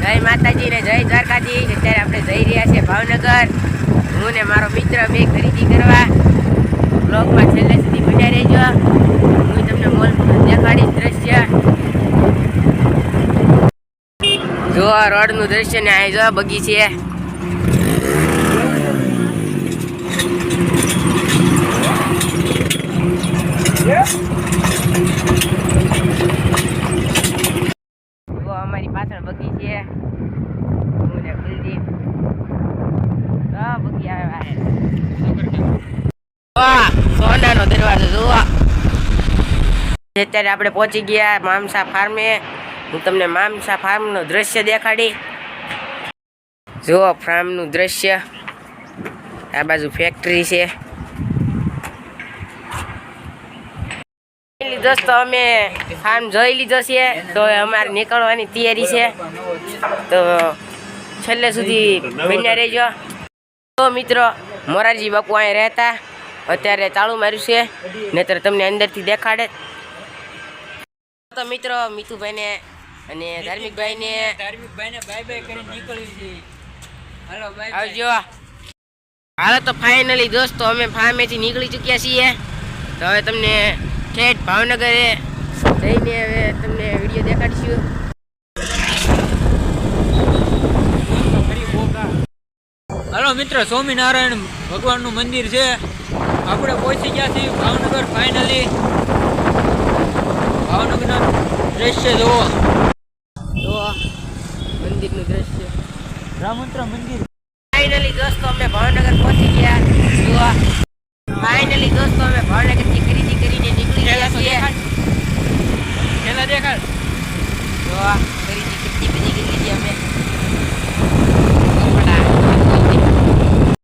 જય માતાજી ને જય દ્વારકાજી। અત્યારે આપણે જઈ રહ્યા છીએ ભાવનગર। હું ને મારો મિત્ર બે ખરીદી કરવા। બ્લોગમાં છેલ્લે સુધી બન્યા રહેજો। હું તમને મોલ દેખાડીશ દ્રશ્ય। જો રોડનું દ્રશ્ય ને આ જો બગીચે हमारी पाछळ बगीचे मुने कुलदीप बगी आया है। वाह सोनानो दरवाજો જોવા। અત્યારે આપણે પહોંચી ગયા મામસા ફાર્મે। હું તમને મામસા ફાર્મનો દ્રશ્ય દેખાડી। જો ફાર્મનું દ્રશ્ય આ બાજુ ફેક્ટરી છે। दोस्तों અમે ફાર્મ જોઈ લીધો છે તો અમારે નીકળવાની તૈયારી છે તો છેલ્લે સુધી બન્યા રહેજો। તો મિત્રો મોરારજી બાપુ અહીં રહેતા અત્યારે તાળું માર્યું છે નહીતર તમને અંદરથી દેખાડે। તો મિત્રો મીતુભાઈને અને ધાર્મિકભાઈને બાય બાય કરીને નીકળી છે। હાલો બાય આવજો। હાલો તો ફાઇનલી દોસ્તો અમે ફાર્મેથી નીકળી ચૂક્યા છીએ। તો હવે તમને ठेठ भावनगर जईने हवे तमने विडियो देखाडीशुं। हेलो मित्र स्वामीनारायण भगवान नु मंदिर है। आपणे पहुंची गया थी भावनगर फाइनली। भावनगर ना दृश्य जो मंदिर नु दृश्य राममंत्र मंदिर। फाइनली दोस्तों अमे भावनगर पहुंची गया। जो फाइनली दोस्तों अमे भावनगर की खरीदी करीने निकली રહ્યા છીએ। खेला देखा જો ખરીદી કેટલી